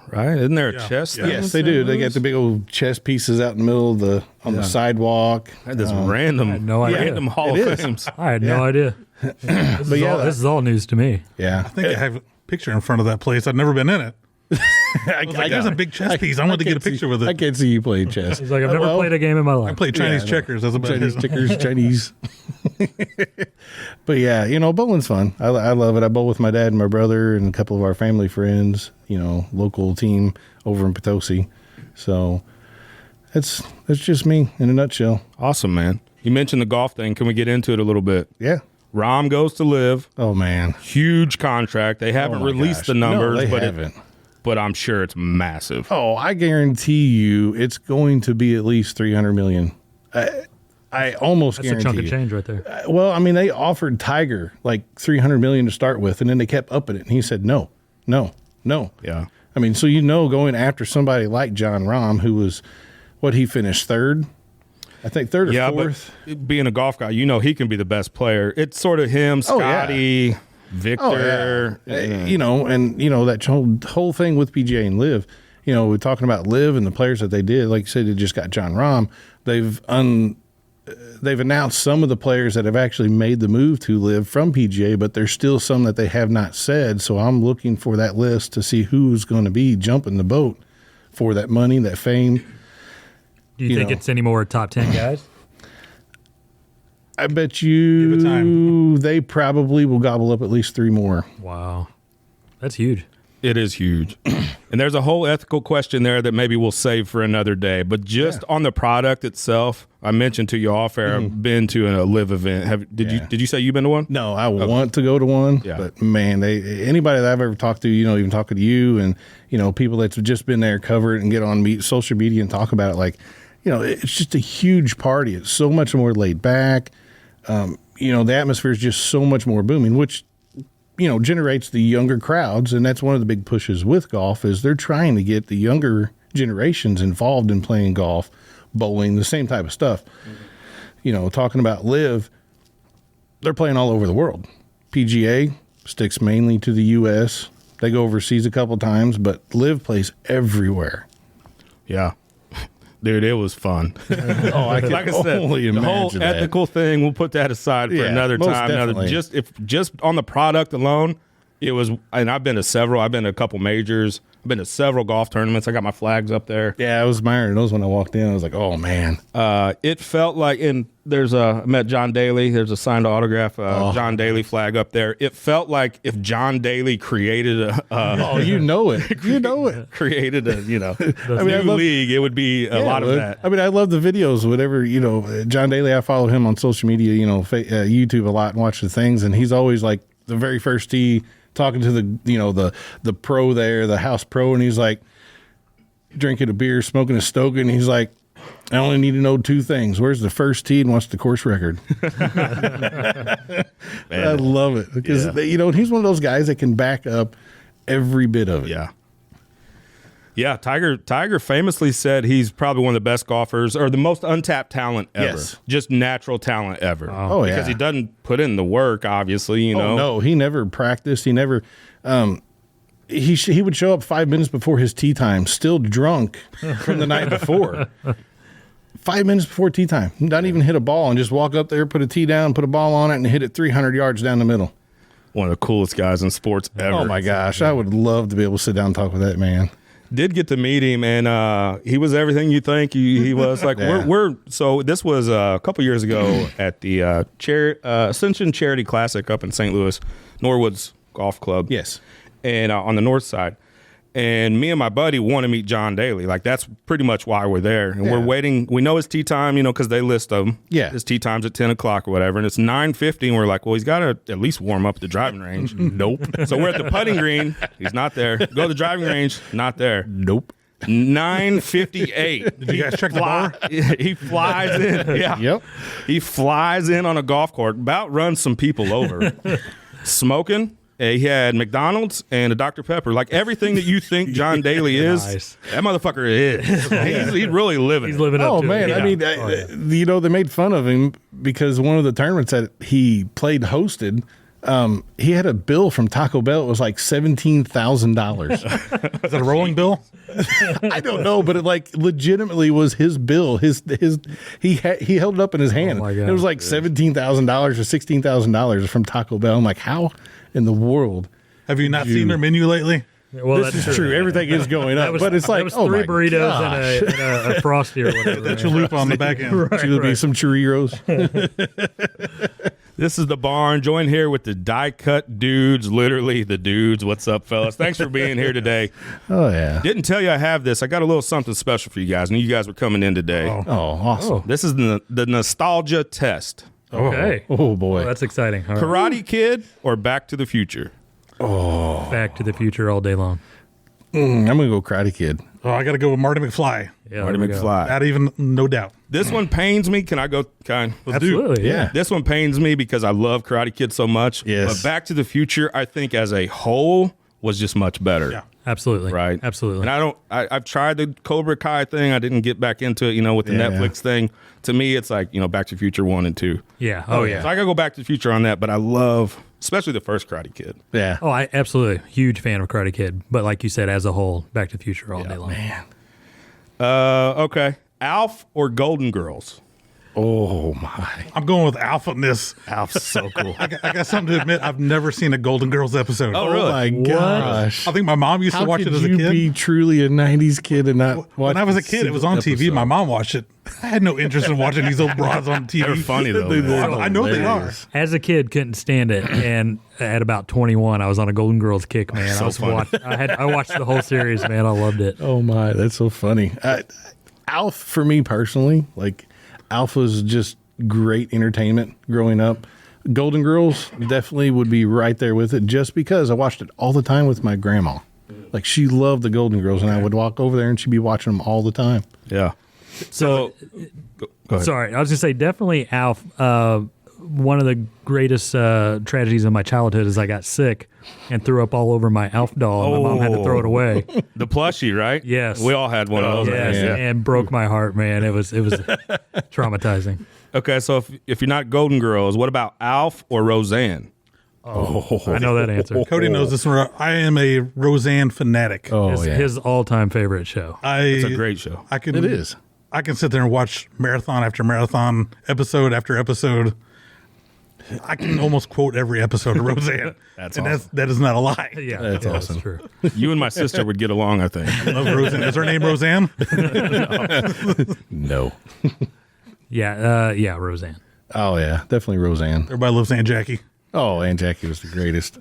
right? Isn't there a chess thing? Yes, they do. They got the big old chess pieces out in the middle of the sidewalk. I had this random Hall of Fames. I had no idea. This is all news to me. Yeah. I think I have a picture in front of that place. I've never been in it. There's a big chess piece. I wanted to get a picture with it. I can't see you playing chess. He's like, I've never played a game in my life. I played Chinese checkers. That's about Chinese it. checkers, Chinese. But yeah, bowling's fun. I love it. I bowl with my dad and my brother and a couple of our family friends, local team over in Potosi. So that's just me in a nutshell. Awesome, man. You mentioned the golf thing. Can we get into it a little bit? Yeah. Rom goes to Live. Oh, man. Huge contract. They haven't released the numbers, no, they but haven't. But I'm sure it's massive. Oh, I guarantee you it's going to be at least $300 million. I almost That's a guarantee chunk of you. change right there. Well, I mean, they offered Tiger like $300 million to start with, and then they kept upping it, and he said no. Yeah. I mean, so going after somebody like John Rahm, who was he finished third, I think third or fourth. But being a golf guy, he can be the best player. It's sort of him, Scotty, Victor, that whole thing with PGA and Live. We're talking about Live and the players that they did. Like you said, they just got John Rahm. They've announced some of the players that have actually made the move to Live from PGA, but there's still some that they have not said. So I'm looking for that list to see who's going to be jumping the boat for that money, that fame. Do you think it's any more top 10 guys? I bet Give it time. they probably will gobble up at least 3 more. Wow. That's huge. It is huge. And there's a whole ethical question there that maybe we'll save for another day. But just on the product itself, I mentioned to you off air, I've been to a Live event. Did you say you've been to one? No, I want to go to one. Yeah. But man, anybody that I've ever talked to, even talking to you and, people that's just been there, cover it and get on social media and talk about it, like, it's just a huge party. It's so much more laid back. The atmosphere is just so much more booming, which generates the younger crowds, and that's one of the big pushes with golf is they're trying to get the younger generations involved in playing golf, bowling, the same type of stuff. Talking about Live, they're playing all over the world. PGA sticks mainly to the U.S. They go overseas a couple times, but Live plays everywhere. Yeah. Dude, it was fun. I can Like I said, only the imagine whole that. ethical thing, we'll put that aside for another most time. definitely. Just on the product alone, it was. And I've been to several. I've been to a couple majors. I've been to several golf tournaments. I got my flags up there. Yeah, I was admiring those when I walked in. I was like, oh man. It felt like, and I met John Daly. There's a signed autograph John Daly flag up there. It felt like if John Daly created You know it. You know it. created a I new league, it would be a lot of that. I mean, I love the videos, whatever, John Daly, I follow him on social media, YouTube a lot and watch the things. And he's always like the very first tee talking to the pro there, the house pro. And he's like drinking a beer, smoking a stogie. And he's like, I only need to know 2 things. Where's the first tee and what's the course record? I love it because, he's one of those guys that can back up every bit of it. Yeah. Yeah, Tiger famously said he's probably one of the best golfers or the most untapped talent ever. Yes. Just natural talent ever. Oh, because he doesn't put in the work, obviously, Oh, no, he never practiced. He never he would show up 5 minutes before his tee time, still drunk from the night before. 5 minutes before tee time. Not even hit a ball and just walk up there, put a tee down, put a ball on it, and hit it 300 yards down the middle. One of the coolest guys in sports ever. Oh, my gosh. I would love to be able to sit down and talk with that man. Did get to meet him, and he was everything you think he was. Like Yeah. so this was a couple years ago at the Ascension Charity Classic up in St. Louis, Norwood's Golf Club. Yes. And on the north side. And me and my buddy want to meet John Daly. Like, that's pretty much why we're there. And we're waiting. We know his tee time, because they list them. Yeah. His tee time's at 10 o'clock or whatever. And it's 9:50. And we're like, well, he's got to at least warm up at the driving range. Nope. So we're at the putting green. He's not there. Go to the driving range. Not there. Nope. 9:58. Did you guys check the bar? He flies in. Yeah. Yep. He flies in on a golf cart, about runs some people over. Smoking. He had McDonald's and a Dr. Pepper. Like, everything that you think John Daly is, Nice. that motherfucker is. He's really living He's it. living up Oh, to man. it. I mean, they made fun of him because one of the tournaments that he hosted, he had a bill from Taco Bell. It was like $17,000. Is that a rolling bill? I don't know, but it legitimately was his bill. He held it up in his hand. my God. It was like $17,000 or $16,000 from Taco Bell. I'm like, how in the world? Have you not seen their menu lately? Well, This is true. Everything is going up, but it's like, that was oh 3 my burritos gosh. and a Frosty or whatever. That chalupa on the back end. Should be some churros. This is the barn. Join here with the Diecut Dudes, literally the dudes. What's up, fellas? Thanks for being here today. Oh yeah. Didn't tell you I have this. I got a little something special for you guys. I knew you guys were coming in today. Oh, awesome. This is the nostalgia test. Okay. Oh boy. Well, that's exciting. All right. Karate Kid or Back to the Future? Back to the Future all day long. I'm gonna go Karate Kid. Oh, I got to go with Marty McFly. Yeah, Marty there we go. McFly. Not even, no doubt. This one pains me. Can I go? Kind. Absolutely, yeah. This one pains me because I love Karate Kid so much. Yes. But Back to the Future, I think as a whole was just much better. Yeah. Absolutely. Right. Absolutely. And I've tried the Cobra Kai thing. I didn't get back into it, with the Yeah. Netflix thing. To me, it's like, Back to the Future 1 and 2. Yeah. Oh, yeah. So I gotta go Back to the Future on that, but I love, especially the first Karate Kid. Yeah. Oh, I absolutely huge fan of Karate Kid, but like you said, as a whole, Back to the Future all day long. Man. Okay. Alf or Golden Girls? Oh my. I'm going with Alpha in this. Alf's so cool. I got something to admit. I've never seen a Golden Girls episode. Oh, Oh really? my gosh. I think my mom used How to watch could it as a you kid. be truly a 90s kid and not watch When I was a kid, it was on TV. episode? My mom watched it. I had no interest in watching these old broads on TV. They're funny, though. man. I know they are. Hilarious. As a kid, couldn't stand it, and at about 21, I was on a Golden Girls kick, man. So funny. I watched the whole series, man. I loved it. Oh my, that's so funny. Alf, for me personally, like Alf was just great entertainment growing up. Golden Girls definitely would be right there with it, just because I watched it all the time with my grandma. Like she loved the Golden Girls, and I would walk over there and she'd be watching them all the time. Yeah. So, go ahead. Sorry, I was going to say definitely Alf. One of the greatest tragedies of my childhood is I got sick and threw up all over my Alf doll, and my mom had to throw it away. The plushie, right? Yes. We all had one of those. Yes, Yeah. and broke my heart, man. It was traumatizing. Okay, so if you're not Golden Girls, what about Alf or Roseanne? I know that answer. Cody knows this one. I am a Roseanne fanatic. Oh His all-time favorite show. It's a great show. I can. It is. I can sit there and watch marathon after marathon, episode after episode. I can almost quote every episode of Roseanne. That is not a lie. Yeah, That's yeah, awesome. true. You and my sister would get along, I think. Love Roseanne. Is her name Roseanne? No. Yeah, Roseanne. Oh yeah, definitely Roseanne. Everybody loves Aunt Jackie. Oh, Aunt Jackie was the greatest.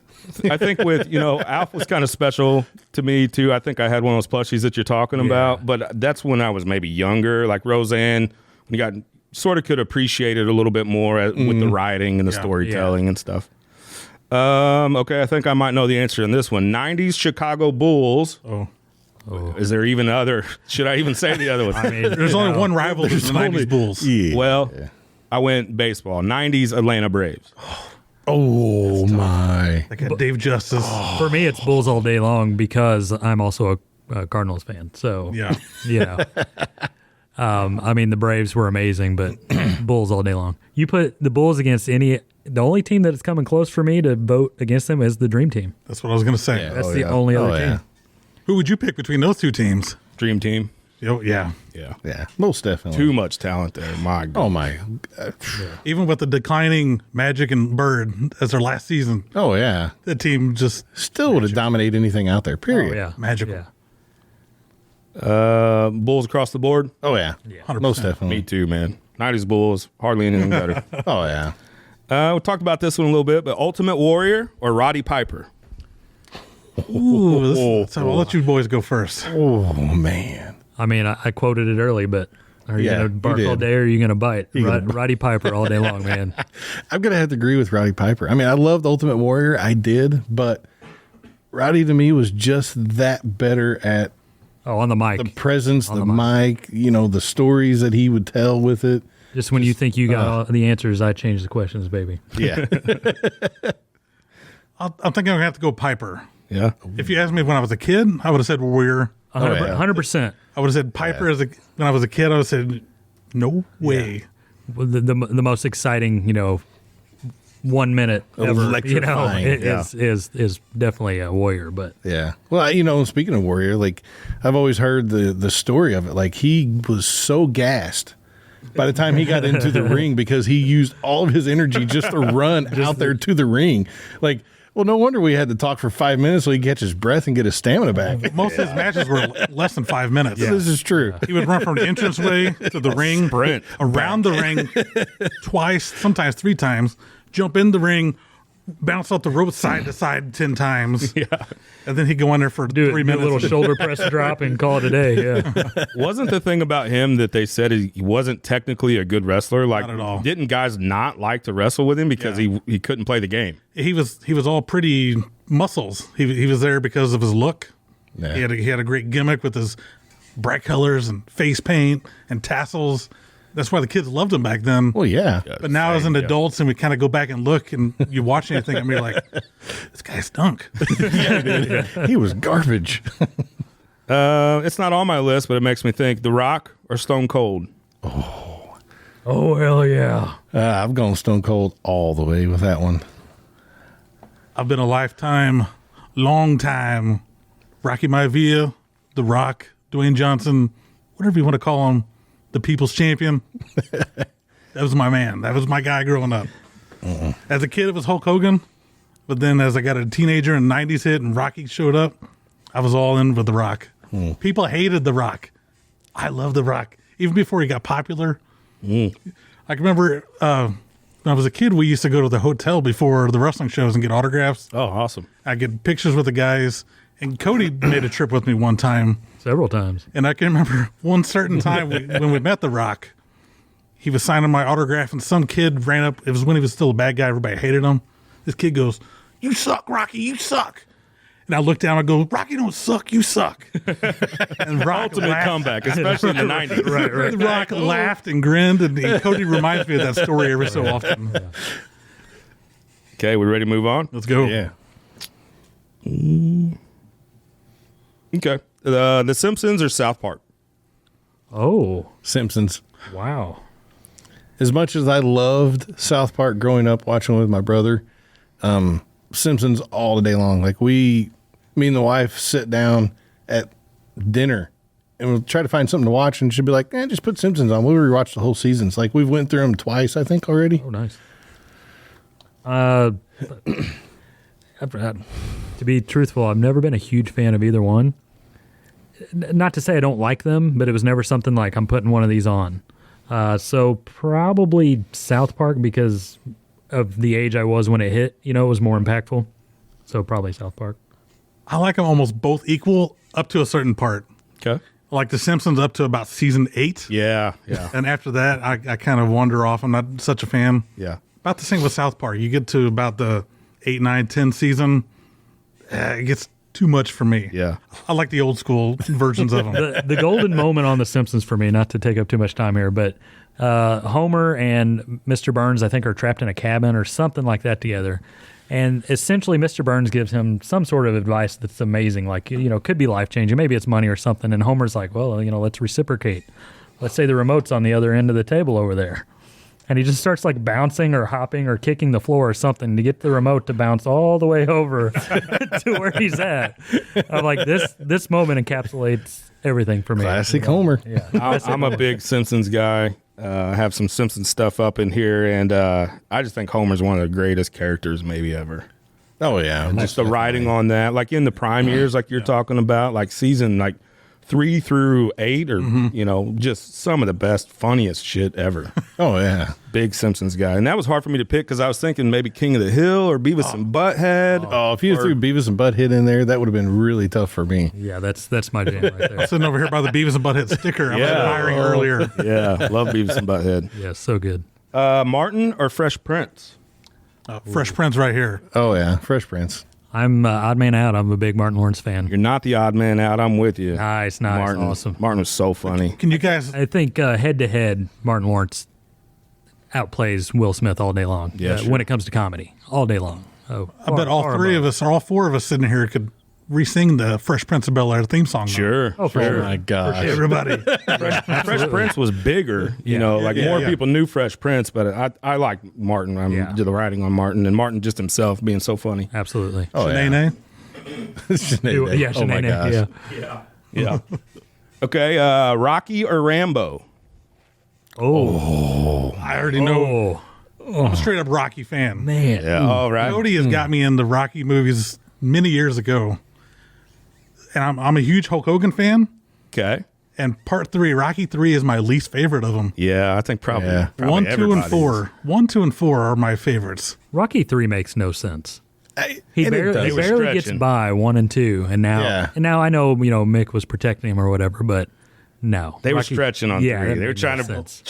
I think with, Alf was kind of special to me too. I think I had one of those plushies that you're talking about, but that's when I was maybe younger. Like Roseanne, when you got sort of could appreciate it a little bit more with the writing and the storytelling and stuff. Okay, I think I might know the answer in this one. 90s Chicago Bulls. Oh. Is there even other? Should I even say the other one? I mean, There's only one rival to the 90s Bulls. Yeah. Well, I went baseball. 90s Atlanta Braves. Oh my. I got Dave Justice. for me, it's Bulls all day long because I'm also a Cardinals fan. So, Yeah. I mean, the Braves were amazing, but Bulls all day long. You put the Bulls against the only team that is coming close for me to vote against them is the Dream Team. That's what I was going to say. That's Oh, the yeah. only Oh, other yeah. team. Who would you pick between those two teams? Dream Team. Yeah. Yeah. Yeah, most definitely. Too much talent there. My God. Oh my. Even with the declining Magic and Bird as their last season, Oh yeah. the team just Still would have dominated anything out there. Oh, Period. yeah. magical. Yeah. Bulls across the board. Oh yeah. 100%. Most definitely. Me too, man. 90s Bulls. Hardly anything better. Oh yeah. We talked about this one a little bit, but Ultimate Warrior or Roddy Piper? Ooh, so I'll let you boys go first. Oh man. I mean, I quoted it early, but are you Yeah, going to you bark all did. day or are you going to bite? gonna Roddy Piper all day long, man. I'm gonna have to agree with Roddy Piper. I mean, I loved Ultimate Warrior. I did, but Roddy to me was just that better at Oh, on the mic. the presence, the the mic, the stories that he would tell with it. Just when you think you got all the answers, I change the questions, baby. Yeah. I'm thinking I'm going to have to go Piper. Yeah. If you asked me when I was a kid, I would have said Warrior. 100%. I would have said Piper when I was a kid. I would have said, no way. Well, the most exciting, 1 minute ever, Electrifying, is definitely a Warrior. But Yeah. Well, speaking of Warrior, like I've always heard the story of it. Like he was so gassed by the time he got into the ring because he used all of his energy just to run out there to the ring. Like, well, no wonder we had to talk for 5 minutes so he could catch his breath and get his stamina back. Most of his matches were less than 5 minutes. This is true. He would run from the entranceway to the ring, Sprint. around the ring twice, sometimes 3 times, jump in the ring, bounce off the rope side to side 10 times. Yeah. And then he'd go in there for do 3 a minutes. little shoulder press drop and call it a day. Yeah. Wasn't the thing about him that they said he wasn't technically a good wrestler? Like, Not at all. didn't guys not like to wrestle with him because he couldn't play the game? He was all pretty muscles. He was there because of his look. Yeah. He had a great gimmick with his bright colors and face paint and tassels. That's why the kids loved them back then. Well, yeah. But now as an adults and we kind of go back and look and you watch anything and you're like, this guy stunk. He was garbage. It's not on my list, but it makes me think: The Rock or Stone Cold? Oh, hell yeah. I've gone Stone Cold all the way with that one. I've been a lifetime, long time Rocky Maivia, The Rock, Dwayne Johnson, whatever you want to call him, the people's champion. That was my man. That was my guy growing up. As a kid, it was Hulk Hogan. But then as I got a teenager and 90s hit and Rocky showed up, I was all in with The Rock. People hated The Rock. I love The Rock. Even before he got popular. I can remember when I was a kid, we used to go to the hotel before the wrestling shows and get autographs. Oh, awesome! I get pictures with the guys. And Cody made a trip with me one time. Several times. And I can remember one certain time when we met The Rock, he was signing my autograph and some kid ran up. It was when he was still a bad guy. Everybody hated him. This kid goes, "You suck, Rocky, you suck." And I look down and go, "Rocky don't suck, you suck." And Rock Ultimate laughed. comeback, especially in the 90s. Right. Rock laughed and grinned. And Cody reminds me of that story every so often. Okay, we ready to move on? Let's go. Yeah. Okay. The Simpsons or South Park? Oh, Simpsons. wow. As much as I loved South Park growing up, watching with my brother, Simpsons all the day long. Like me and the wife sit down at dinner and we'll try to find something to watch, and she'll be like, just put Simpsons on. We'll rewatch the whole seasons. Like we've went through them twice, I think, already. Oh, nice. To be truthful, I've never been a huge fan of either one. Not to say I don't like them, but it was never something like I'm putting one of these on. So probably South Park because of the age I was when it hit. It was more impactful. So probably South Park. I like them almost both equal up to a certain part. Okay. I like The Simpsons up to about season 8. Yeah. And after that, I kind of wander off. I'm not such a fan. Yeah. About the same with South Park. You get to about the 8, 9, 10 season, it gets too much for me. Yeah. I like the old school versions of them. The golden moment on The Simpsons for me, not to take up too much time here, but Homer and Mr. Burns, I think, are trapped in a cabin or something like that together. And essentially, Mr. Burns gives him some sort of advice that's amazing, like, could be life-changing. Maybe it's money or something. And Homer's like, well, let's reciprocate. Let's say the remote's on the other end of the table over there. And he just starts like bouncing or hopping or kicking the floor or something to get the remote to bounce all the way over to where he's at. I'm like, this moment encapsulates everything for me. Classic Homer. Yeah. I'm a big Simpsons guy. I have some Simpsons stuff up in here, and I just think Homer's one of the greatest characters maybe ever. Oh, yeah. Just the writing on that, like in the prime years, like you're talking about, like season like 3 through 8, or just some of the best, funniest shit ever. Oh, yeah. Big Simpsons guy, and that was hard for me to pick because I was thinking maybe King of the Hill or Beavis and Butthead. Oh, if you threw Beavis and Butthead in there, that would have been really tough for me. Yeah, that's my jam right there. Sitting over here by the Beavis and Butthead sticker I was admiring earlier. Yeah, love Beavis and Butthead. Yeah, so good. Martin or Fresh Prince? Fresh Prince right here. Oh, yeah. Fresh Prince. I'm odd man out. I'm a big Martin Lawrence fan. You're not the odd man out. I'm with you. Nice, Martin, awesome. Martin was so funny. Can you guys... I think head-to-head, Martin Lawrence outplays Will Smith all day long. Yeah, sure. When it comes to comedy, all day long. Oh, I bet all three of us, or all four of us sitting here could re-sing the Fresh Prince of Bel-Air theme song. Sure. Oh, for Oh, sure. my gosh. Everybody. Fresh Prince was bigger, more people knew Fresh Prince, but I like Martin. Did the writing on Martin, and Martin just himself being so funny. Absolutely. Oh, yeah. Shanae? Sinead. Yeah, Oh, my Shanae, gosh. Yeah. Okay, Rocky or Rambo? Oh, I already know. I'm a straight up Rocky fan. man. Yeah. All right. Cody has got me into Rocky movies many years ago. And I'm a huge Hulk Hogan fan. Okay. And part 3, Rocky 3 is my least favorite of them. Yeah, I think probably, Yeah. probably 1, 2, and everybody 4. is. 1, 2, and 4 are my favorites. Rocky 3 makes no sense. He And it barely, does. he They were barely gets stretching. by 1 and 2, and now Yeah. I know Mick was protecting him or whatever, but no, They were Rocky- stretching on yeah, 3. that They were made trying no to sense.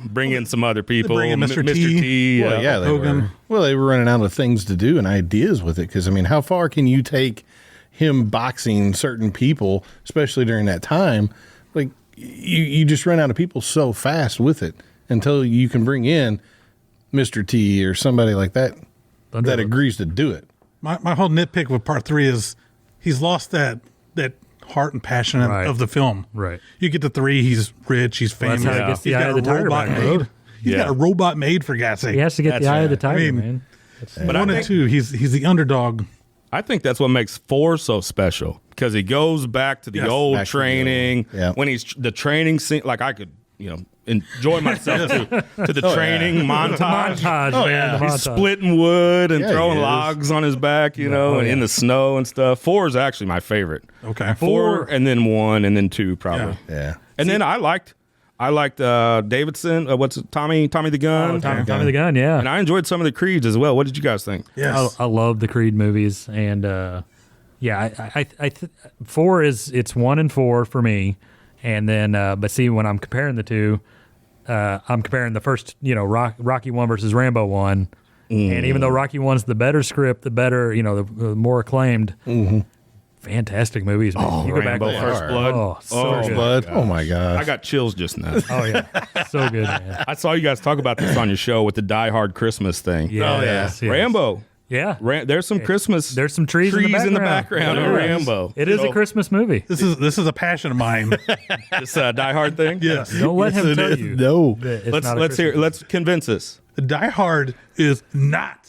bring in some other people. bring in Mr. Mr. T. T. Well, yeah, they Hogan. were. Well, they were running out of things to do and ideas with it. Because, I mean, how far can you take him boxing certain people, especially during that time, you just run out of people so fast with it until you can bring in Mr. T or somebody like that that agrees to do it. My whole nitpick with part 3 is he's lost that heart and passion of the film. Right. You get to 3, he's rich, he's famous. That's how he gets the eye of the tiger robot back on the road. He's got a robot made, for God's sake. He has to get the eye of the tiger, I mean, man. But 1 and 2, he's the underdog. I think that's what makes 4 so special because he goes back to the old back to the training. old. When he's the training scene, like I could, enjoy myself to the training montage. Montage, man. The He's montage. splitting wood and Yeah, throwing he is. logs on his back, and in the snow and stuff. 4 is actually my favorite. Okay. 4 and then 1 and then 2 probably. Yeah. And then I liked Davidson. What's it, Tommy the Gun? Tommy the Gun, yeah. And I enjoyed some of the Creeds as well. What did you guys think? Yes. I love the Creed movies, and I 4 it's 1 and 4 for me, and then but see when I'm comparing the two, I'm comparing the first Rocky 1 versus Rambo 1, and even though Rocky 1's the better script, the better the more acclaimed. Fantastic movies, man. You go back Rambo to First Blood. Oh, so Oh, good. Blood. Oh my God. I got chills just now. Oh yeah, so good, man. I saw you guys talk about this on your show with the Die Hard Christmas thing. Yes, yes. Rambo. Yeah. There's some Christmas. There's some trees in the background of Yeah. Rambo. It is a Christmas movie. This is a passion of mine. This Die Hard thing. Yes. Don't let him Yes, it tell is. you. No. that it's not a Let's hear. Christmas Let's convince us. Die Hard is not.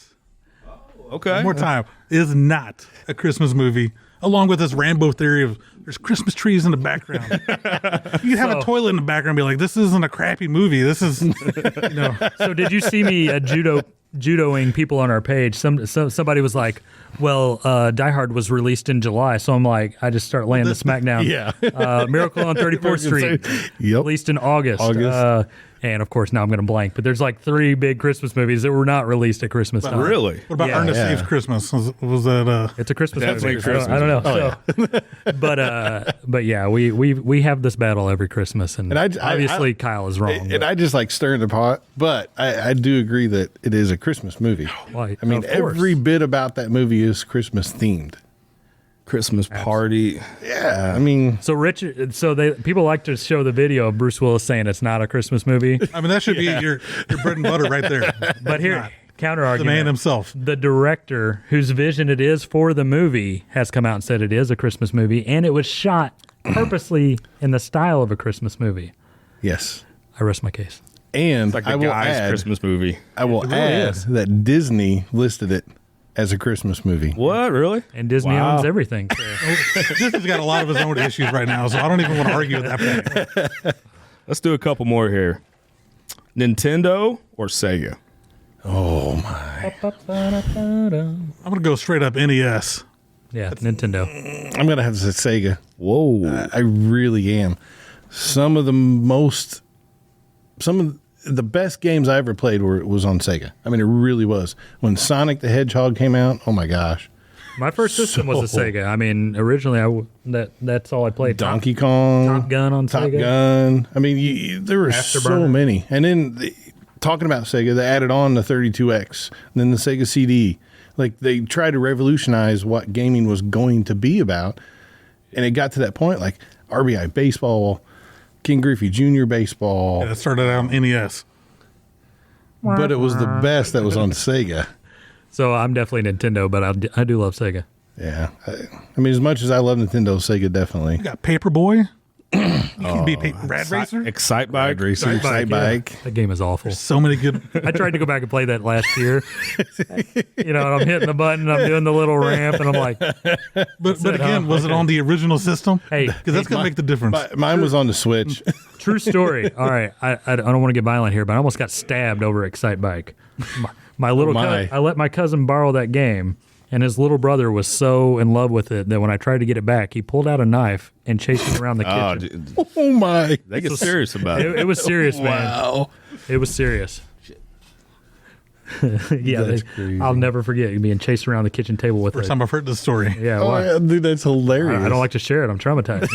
Okay. One more time. Is not a Christmas movie. Along with this Rambo theory of there's Christmas trees in the background. You can have a toilet in the background and be like, this isn't a crappy movie. This is, So did you see me judoing people on our page? Somebody was like, "Well, Die Hard was released in July," so I'm like, I just start laying the smack down. Yeah. Miracle on 34th Street, Yep. released in August. And of course, now I'm going to blank. But there's like 3 big Christmas movies that were not released at Christmas time. Really? what about Yeah. Ernest Yeah. Saves Christmas? Was that, It's a Christmas Definitely movie. Christmas I don't know. Oh, But yeah, we have this battle every Christmas, and obviously Kyle is wrong. And I just like stirring the pot, but I do agree that it is a Christmas movie. Well, I mean, of course. every bit about that movie is Christmas themed. Christmas party. Yeah, I mean, So people like to show the video of Bruce Willis saying it's not a Christmas movie, I mean, that should be your bread and butter right there. but here counter The argument: man himself. the director whose vision it is for the movie has come out and said it is a Christmas movie, and it was shot purposely in the style of a Christmas movie. yes. I rest my case. And Like I the will guy's add, Christmas movie. I will add is. that Disney listed it as a Christmas movie. What? Really? And Disney Wow. owns everything. So. Disney's got a lot of his own issues right now, so I don't even want to argue with that point. Let's do a couple more here. Nintendo or Sega? Oh my! I'm going to go straight up NES. Yeah, Nintendo. I'm gonna have to say Sega. Whoa. I really am. Some of the best games I ever played was on Sega. I mean, it really was. When Sonic the Hedgehog came out, oh my gosh! My first system was a Sega. I mean, originally that's all I played. Donkey Kong, Top Gun on Top Sega. Gun. I mean, there were so Afterburner. many. And then talking about Sega, they added on the 32X, and then the Sega CD. Like they tried to revolutionize what gaming was going to be about, and it got to that point. Like RBI Baseball, King Griffey Jr. Baseball, That started out on NES. but it was the best that was on Sega. So I'm definitely Nintendo, but I do love Sega. Yeah, I mean, as much as I love Nintendo, Sega definitely. You got Paperboy. You can beat Rad Racer. Excite Bike. Racer, Excite yeah. Bike. That game is awful. So many good. I tried to go back and play that last year. And I'm hitting the button, I'm doing the little ramp, and I'm like, But again, was it on the original system? Hey, Because that's going to make the difference. Mine was on the Switch. true story. All right, I don't want to get violent here, but I almost got stabbed over Excite Bike. My little my. I let my cousin borrow that game, and his little brother was so in love with it that when I tried to get it back, he pulled out a knife and chased me around the Oh, kitchen. dude, Oh my! they get serious about it. It was serious, man. Wow. It was serious. Yeah, That's crazy. I'll never forget being chased around the kitchen table with First it. time I've heard this story. Yeah, Oh, why? yeah, dude, that's hilarious. I don't like to share it. I'm traumatized.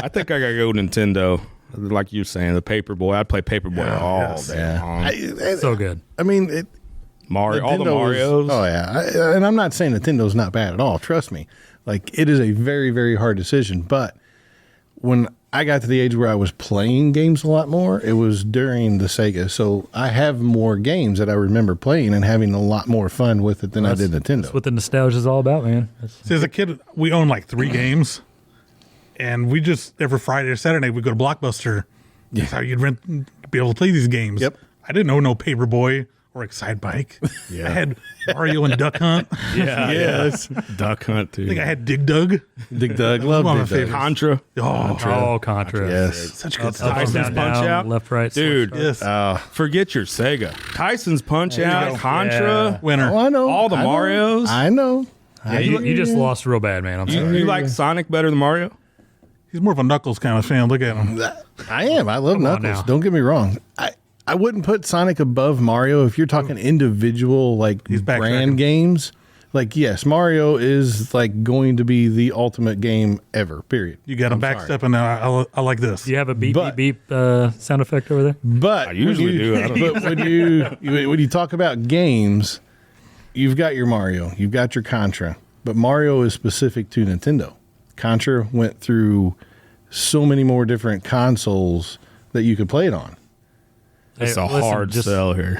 I think I gotta go Nintendo. Like you're saying, the Paperboy. I'd play Paperboy all yes. day Yeah. long. So good. I mean, it. Mario, all the Nintendo Marios. is- oh yeah, and I'm not saying Nintendo's not bad at all. Trust me, like it is a very, very hard decision. But when I got to the age where I was playing games a lot more, it was during the Sega. So I have more games that I remember playing and having a lot more fun with it than I did Nintendo. That's what the nostalgia is all about, man. See, as a kid, we owned like 3 games, and we just every Friday or Saturday we'd go to Blockbuster. That's how you'd be able to play these games. Yep. I didn't own no Paperboy or Excite Bike. Yeah. I had Mario and Duck Hunt. Yes. Duck Hunt too. I think I had Dig Dug. Dig Dug. Love One of my Dig Dug. favorites. Contra. Oh, Contra. Yes. such good Up, stuff. Tyson's down, Punch down, Out. left, right, Dude. switch, Yes. Forget your Sega. Tyson's Punch you Out, go. Contra. Winner. Oh, I know. All the I know. Marios. I know. Yeah, you just lost real bad, man. I'm sorry. You like Sonic better than Mario? He's more of a Knuckles kind of fan. Look at him. I am. I love on Knuckles. now. Don't get me wrong. I wouldn't put Sonic above Mario if you're talking individual like He's backtracking. brand games. Like, yes, Mario is like going to be the ultimate game ever. Period. You got him I'm sorry. backstepping now. I like this. Do you have a beep, But- beep, beep sound effect over there? But I usually do. I don't know. But when you talk about games, you've got your Mario, you've got your Contra, but Mario is specific to Nintendo. Contra went through so many more different consoles that you could play it on. It's Hey, a listen, hard just- sell here.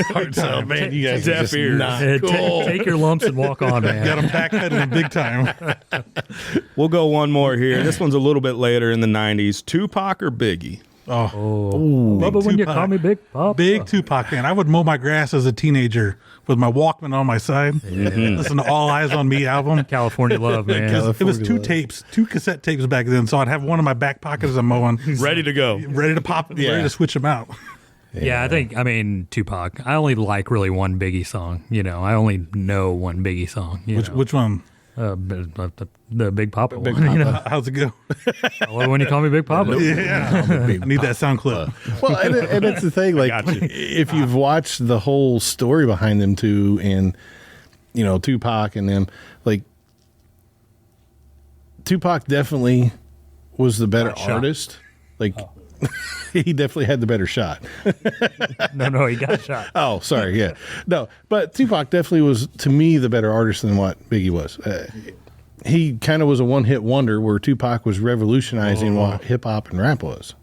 Hard sell, man. You guys are Deaf just ears. not Take, take your lumps and walk on, man. Got him backpedaling big time. We'll go one more here. This one's a little bit later in the 90s. Tupac or Biggie? Bubba, when you Tupac. call me Big Pop. Big Tupac fan. I would mow my grass as a teenager with my Walkman on my side. Listen to All Eyes on Me album. California love, man. It was 2 tapes, 2 cassette tapes back then. So I'd have one in my back pocket as I'm mowing, Ready to go. ready to pop, ready to switch them out. Yeah, I mean, Tupac. I only like really one Biggie song. You know, I only know one Biggie song. Which one? The Big Papa one. You know, How's it go? when you call me Big Papa. Yeah, I need that sound clip. Well, and it's the thing, like, got you. if you've watched the whole story behind them two and, you know, Tupac and them, like, Tupac definitely was the better shot. artist. Like, he definitely had the better shot. No, he got shot. Oh, sorry. Yeah. No, but Tupac definitely was, to me, the better artist than what Biggie was. He kind of was a one-hit wonder where Tupac was revolutionizing what hip-hop and rap was.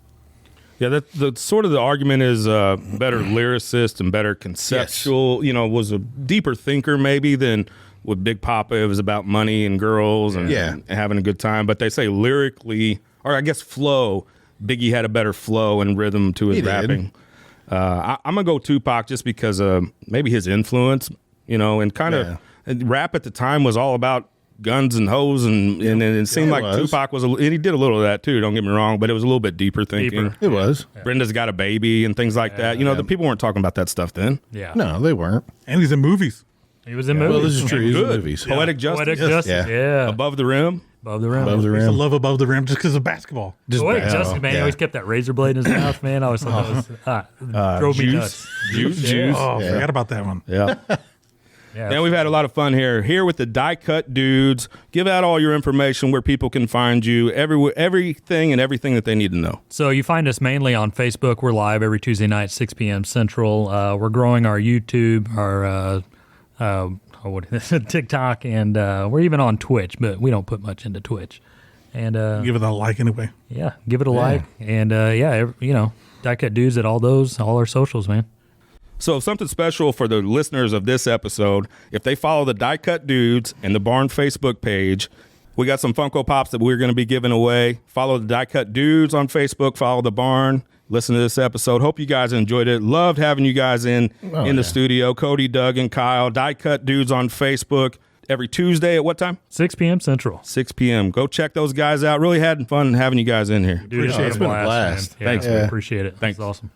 Yeah, the sort of the argument is better lyricist and better conceptual. You know, was a deeper thinker maybe than with Big Papa. It was about money and girls and, and having a good time. But they say lyrically, or I guess flow, Biggie had a better flow and rhythm to his rapping. I'm gonna go Tupac just because maybe his influence, you know, and kind of rap at the time was all about guns and hoes, and it seemed like Tupac was, and he did a little of that too. Don't get me wrong, but it was a little bit deeper thinking. It was. Brenda's Got a Baby and things like that. You know, the people weren't talking about that stuff then. Yeah. No, they weren't. And he's in movies. He was in Well, this movies. is true. He's in Good. movies. Poetic Justice. Poetic Justice. Yeah. Above the Rim. Above the rim. Above the I used to rim. love Above the Rim just because of basketball. Just Poetic bad. Justice, man. He always kept that razor blade in his mouth, man. I always thought that was, drove me nuts. Juice. Oh, Yeah. forgot about that one. Yeah. Yeah. And we've had a lot of fun here with the Diecut Dudes. Give out all your information where people can find you, everything that they need to know. So you find us mainly on Facebook. We're live every Tuesday night, 6 p.m. Central. We're growing our YouTube, our TikTok, and we're even on Twitch, but we don't put much into Twitch. And Give it a like anyway. yeah, give it a like. And Diecut Dudes at all our socials, man. So something special for the listeners of this episode, if they follow the Diecut Dudes and the Barn Facebook page, we got some Funko Pops that we're going to be giving away. Follow the Diecut Dudes on Facebook, follow the Barn, listen to this episode. Hope you guys enjoyed it. Loved having you guys in the studio. Cody, Doug, and Kyle. Diecut Dudes on Facebook every Tuesday at what time? 6 p.m. Central. 6 p.m. Go check those guys out. Really had fun having you guys in here. Dude, It's been a blast. Man. Yeah, Thanks, we man. appreciate it. Thanks. That's awesome.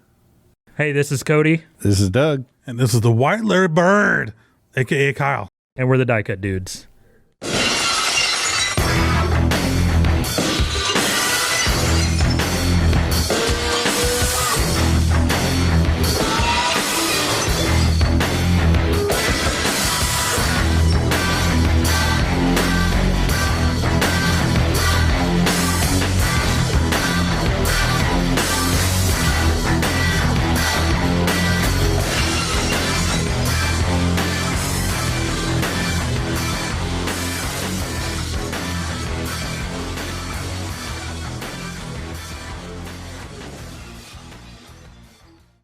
Hey, this is Cody, This is Doug. And this is the White Larry Bird, a.k.a. Kyle. and we're the Diecut Dudes.